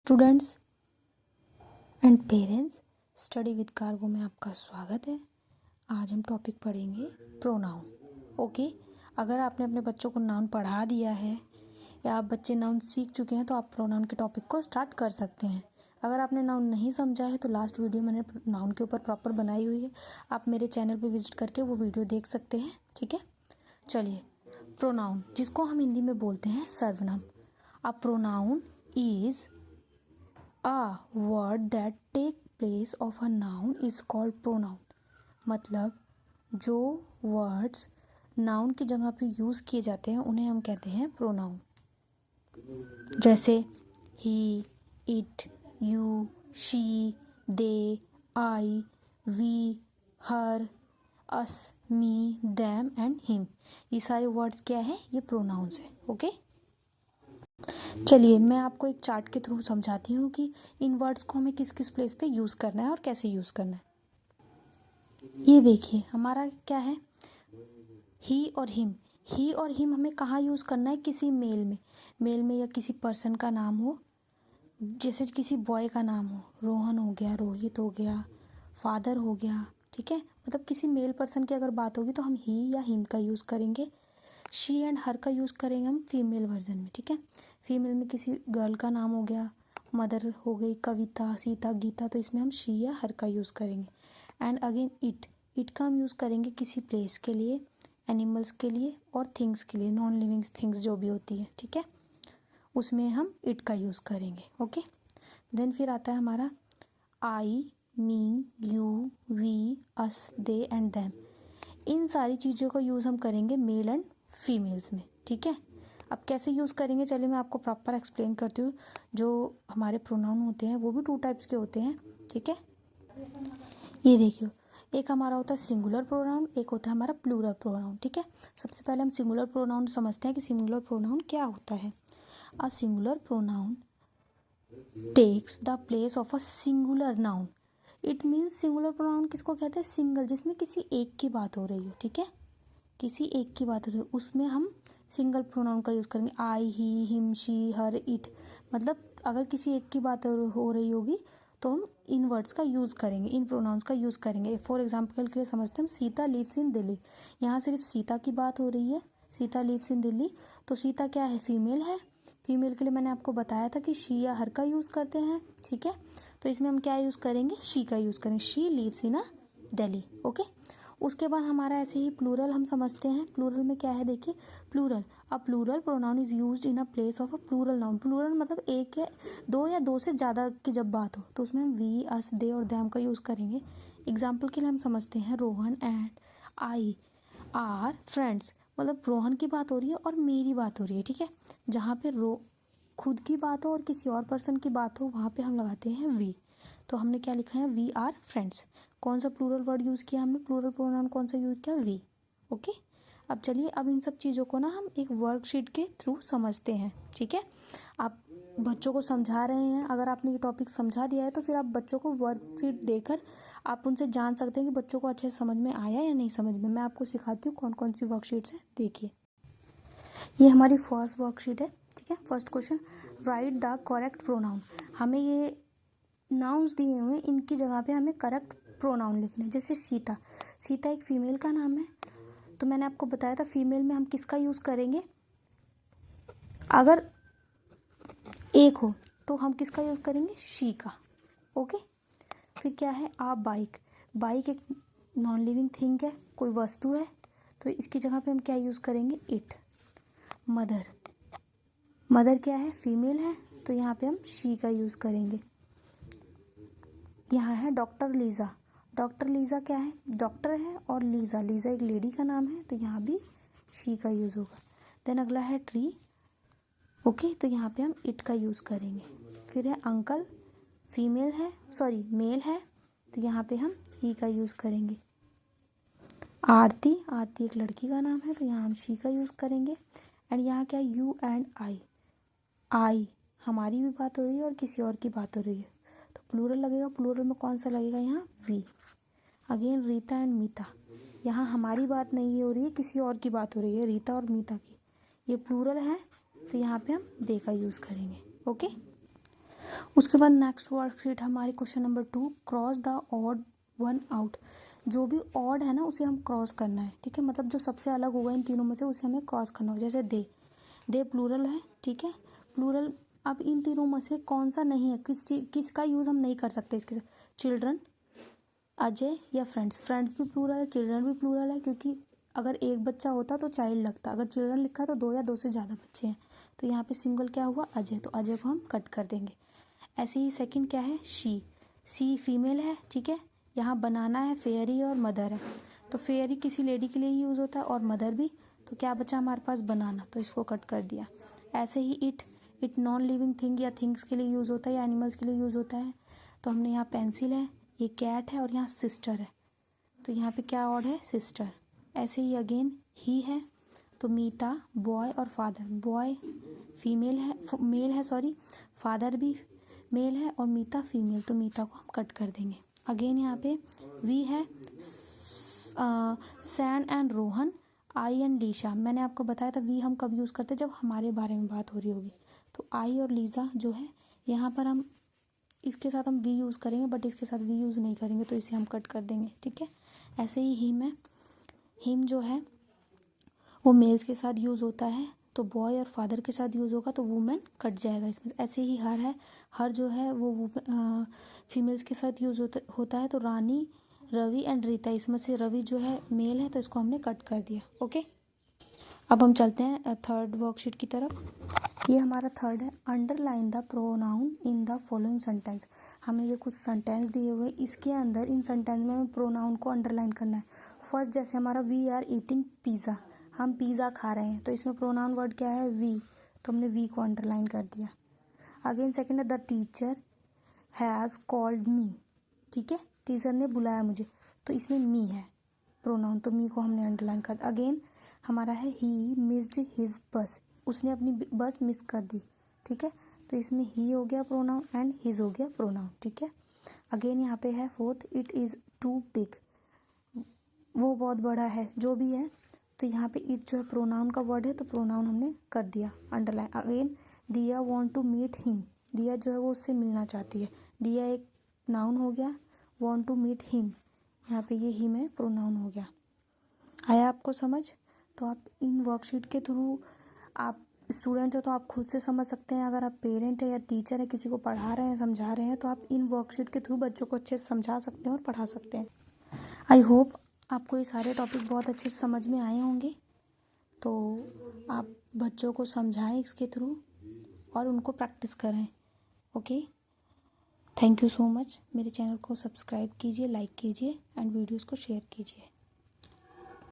Students and parents, study with cargo में आपका स्वागत है। आज हम टॉपिक पढ़ेंगे प्रोनाउन। ओके, अगर आपने अपने बच्चों को नाउन पढ़ा दिया है या आप बच्चे नाउन सीख चुके हैं तो आप प्रोनाउन के टॉपिक को स्टार्ट कर सकते हैं। अगर आपने नाउन नहीं समझा है तो लास्ट वीडियो मैंने नाउन के ऊपर प्रॉपर बनाई हुई है, आप मेरे चैनल पे विजिट करके वो वीडियो देख सकते हैं। ठीक है, चलिए। प्रोनाउन, जिसको हम हिंदी में बोलते हैं सर्वनाम। A pronoun is A word that take place of a noun is called pronoun। मतलब जो वर्ड्स नाउन की जगह पे यूज़ किए जाते हैं उन्हें हम कहते हैं प्रोनाउन। जैसे he, it, you, she, they, I, we, her, us, me, them and him. ये सारे वर्ड्स क्या है? ये प्रोनाउंस है। ओके, चलिए मैं आपको एक चार्ट के थ्रू समझाती हूँ कि इन वर्ड्स को हमें किस किस प्लेस पे यूज़ करना है और कैसे यूज़ करना है। ये देखिए हमारा क्या है, ही और हिम। ही और हिम हमें कहाँ यूज़ करना है? किसी मेल में या किसी पर्सन का नाम हो, जैसे किसी बॉय का नाम हो, रोहन हो गया, रोहित हो गया, फादर हो गया। ठीक है, मतलब किसी मेल पर्सन की अगर बात होगी तो हम ही या हिम का यूज़ करेंगे। शी एंड हर का यूज़ करेंगे हम फीमेल वर्जन में। ठीक है, फीमेल में किसी गर्ल का नाम हो गया, मदर हो गई, कविता, सीता, गीता, तो इसमें हम शी या हर का यूज़ करेंगे। एंड अगेन इट का हम यूज़ करेंगे किसी प्लेस के लिए, एनिमल्स के लिए और थिंग्स के लिए, नॉन लिविंग थिंग्स जो भी होती है। ठीक है, उसमें हम इट का यूज़ करेंगे। ओके, देन फिर आता है हमारा I, me, you, we, us, they and them. इन सारी चीज़ों का यूज़ हम करेंगे मेल एंड फीमेल्स में। ठीक है, अब कैसे यूज़ करेंगे चलिए मैं आपको प्रॉपर एक्सप्लेन करती हूँ। जो हमारे प्रोनाउन होते हैं वो भी 2 टाइप्स के होते हैं। ठीक है, ये देखियो, एक हमारा होता है सिंगुलर प्रोनाउन, एक होता है हमारा प्लूरल प्रोनाउन। ठीक है, सबसे पहले हम सिंगुलर प्रोनाउन समझते हैं कि सिंगुलर प्रोनाउन क्या होता है। A singular pronoun takes the place of a singular noun. It means singular pronoun किसको कहते हैं? सिंगल, जिसमें किसी एक की बात हो रही हो। ठीक है, किसी एक की बात हो रही है उसमें हम सिंगल प्रोनाउन का यूज़ करेंगे। आई, ही, हिम, शी, हर, इट। मतलब अगर किसी एक की बात हो रही होगी तो हम इन वर्ड्स का यूज़ करेंगे, इन प्रोनाउंस का यूज़ करेंगे। फॉर एग्जांपल के लिए समझते हैं हम, सीता लिव्स इन दिल्ली। यहाँ सिर्फ सीता की बात हो रही है, सीता लिव्स इन दिल्ली, तो सीता क्या है? फीमेल है। फीमेल के लिए मैंने आपको बताया था कि शी या हर का यूज़ करते हैं। ठीक है, तो इसमें हम क्या यूज़ करेंगे? शी का यूज़ करेंगे। She lives in a Delhi. Okay, उसके बाद हमारा ऐसे ही प्लूरल हम समझते हैं। प्लूरल में क्या है देखिए, plural, a plural pronoun is used in a place of a plural noun. Plural मतलब एक या दो से ज़्यादा की जब बात हो तो उसमें हम वी, अस, दे और दैम का यूज़ करेंगे। एग्जाम्पल के लिए हम समझते हैं, Rohan and I R friends. मतलब रोहन की बात हो रही है और मेरी बात हो रही है। ठीक है, जहाँ पे खुद की बात हो और किसी और पर्सन की बात हो वहाँ पे हम लगाते हैं वी। तो हमने क्या लिखा है? We are friends. कौन सा प्लूरल वर्ड यूज़ किया हमने? प्लूरल प्रोनाउन कौन सा यूज़ किया? वी। ओके, अब चलिए, अब इन सब चीज़ों को ना हम एक वर्कशीट के थ्रू समझते हैं। ठीक है, आप बच्चों को समझा रहे हैं, अगर आपने ये टॉपिक समझा दिया है तो फिर आप बच्चों को वर्कशीट देकर आप उनसे जान सकते हैं कि बच्चों को अच्छे से समझ में आया या नहीं समझ में। मैं आपको सिखाती हूँ कौन कौन सी वर्कशीट्स हैं। देखिए, ये हमारी फर्स्ट वर्कशीट है। ठीक है, first question, right the correct pronoun. हमें ये नाउन्स दिए हुए हैं, इनकी जगह पे हमें करेक्ट प्रोनाउन लिखने। जैसे सीता, सीता एक फीमेल का नाम है, तो मैंने आपको बताया था फीमेल में हम किसका यूज़ करेंगे? अगर एक हो तो हम किसका यूज़ करेंगे? शी का। ओके, फिर क्या है? आ बाइक, बाइक एक नॉन लिविंग थिंग है, कोई वस्तु है, तो इसकी जगह पे हम क्या यूज़ करेंगे? इट। मदर, मदर क्या है? फीमेल है, तो यहाँ पे हम शी का यूज़ करेंगे। यहाँ है डॉक्टर लीज़ा, डॉक्टर लीज़ा क्या है? डॉक्टर है और लीज़ा, लीज़ा एक लेडी का नाम है, तो यहाँ भी शी का यूज़ होगा। देन अगला है ट्री। ओके, तो यहाँ पे हम इट का यूज़ करेंगे। फिर है अंकल, फीमेल है, सॉरी मेल है, तो यहाँ पे हम ही का यूज़ करेंगे। आरती, आरती एक लड़की का नाम है, तो यहाँ हम शी का यूज़ करेंगे। एंड यहाँ क्या? यू एंड आई, आई हमारी भी बात हो रही है और किसी और की बात हो रही है, तो प्लूरल लगेगा। प्लूरल में कौन सा लगेगा? यहाँ वी। अगेन रीता एंड मीता, यहाँ हमारी बात नहीं हो रही है, किसी और की बात हो रही है, रीता और मीता की, ये प्लूरल है, तो यहाँ पे हम दे का यूज़ करेंगे। ओके, उसके बाद नेक्स्ट वर्कशीट हमारी question number 2, cross the odd one out. जो भी ऑड है ना उसे हम क्रॉस करना है, ठीक है, मतलब जो सबसे अलग होगा इन तीनों में से उसे हमें क्रॉस करना होगा। जैसे दे प्लूरल है, ठीक है, प्लूरल। अब इन तीनों में से कौन सा नहीं है, किसका यूज़ हम नहीं कर सकते इसके साथ? चिल्ड्रन, अजय या फ्रेंड्स। फ्रेंड्स भी प्लूरल है, चिल्ड्रन भी प्लूरल है, क्योंकि अगर एक बच्चा होता तो चाइल्ड लगता, अगर चिल्ड्रन लिखा है तो 2 या 2 से ज़्यादा बच्चे हैं। तो यहाँ पे सिंगल क्या हुआ, अजय, तो अजय को हम कट कर देंगे। ऐसे ही सेकंड क्या है, सी फीमेल है, ठीक है। यहाँ बनाना है, फेयरी और मदर है, तो फेयरी किसी लेडी के लिए यूज़ होता है और मदर भी, तो क्या बचा हमारे पास, बनाना, तो इसको कट कर दिया। ऐसे ही इट नॉन लिविंग थिंग या थिंग्स के लिए यूज़ होता है या एनिमल्स के लिए यूज़ होता है, तो हमने यहाँ पेंसिल है, ये कैट है और यहाँ सिस्टर है, तो यहाँ पे क्या ऑड है, सिस्टर। ऐसे ही अगेन ही है, तो मीता, बॉय और फादर। बॉय फीमेल है, मेल है सॉरी, फादर भी मेल है और मीता फीमेल, तो मीता को हम कट कर देंगे। अगेन यहाँ पे वी है, Sam and Rohan, I and Lisha. मैंने आपको बताया था वी हम कब यूज़ करते हैं, जब हमारे बारे में बात हो रही होगी। तो आई और लीजा जो है, यहाँ पर हम इसके साथ हम वी यूज़ करेंगे, बट इसके साथ वी यूज़ नहीं करेंगे, तो इसे हम कट कर देंगे, ठीक है। ऐसे ही हिम है, हिम जो है वो मेल्स के साथ यूज़ होता है, तो बॉय और फादर के साथ यूज़ होगा, तो वुमेन कट जाएगा इसमें। ऐसे ही हर है, हर जो है वो फीमेल्स के साथ यूज़ होता है, तो रानी, रवि एंड रीता, इसमें से रवि जो है मेल है, तो इसको हमने कट कर दिया, ओके। अब हम चलते हैं थर्ड वर्कशीट की तरफ। ये हमारा थर्ड है, underline the pronoun in the following sentence. हमें ये कुछ सेंटेंस दिए हुए, इसके अंदर इन सेंटेंस में हमें प्रोनाउन को अंडरलाइन करना है। फर्स्ट जैसे हमारा वी आर ईटिंग पिज़्ज़ा, हम पिज़्ज़ा खा रहे हैं, तो इसमें प्रोनाउन वर्ड क्या है, वी, तो हमने वी को अंडरलाइन कर दिया। अगेन सेकेंड है, the teacher has called me, ठीक है, टीचर ने बुलाया मुझे, तो इसमें मी है प्रोनाउन, तो मी को हमने अंडरलाइन कर दिया। अगेन हमारा है, ही मिस्ड हिज बस, उसने अपनी बस मिस कर दी, ठीक है, तो इसमें ही हो गया प्रोनाउन एंड हिज हो गया प्रोनाउन, ठीक है। अगेन यहाँ पे है fourth, it is too big, वो बहुत बड़ा है, जो भी है, तो यहाँ पे इट जो है प्रोनाउन का वर्ड है, तो प्रोनाउन हमने कर दिया अंडरलाइन। अगेन दिया वांट टू मीट हिम, दिया जो है वो उससे मिलना चाहती है, दिया एक नाउन हो गया, वांट टू मीट हिम, यहाँ पे ये हिम है, प्रोनाउन हो गया। आया आपको समझ? तो आप इन वर्कशीट के थ्रू, आप स्टूडेंट हो तो आप खुद से समझ सकते हैं, अगर आप पेरेंट है या टीचर है, किसी को पढ़ा रहे हैं, समझा रहे हैं, तो आप इन वर्कशीट के थ्रू बच्चों को अच्छे से समझा सकते हैं और पढ़ा सकते हैं। आई होप आपको ये सारे टॉपिक बहुत अच्छे से समझ में आए होंगे, तो आप बच्चों को समझाएं इसके थ्रू और उनको प्रैक्टिस करें, okay. Thank you so much. मेरे चैनल को सब्सक्राइब कीजिए, लाइक कीजिए एंड वीडियोस को शेयर कीजिए।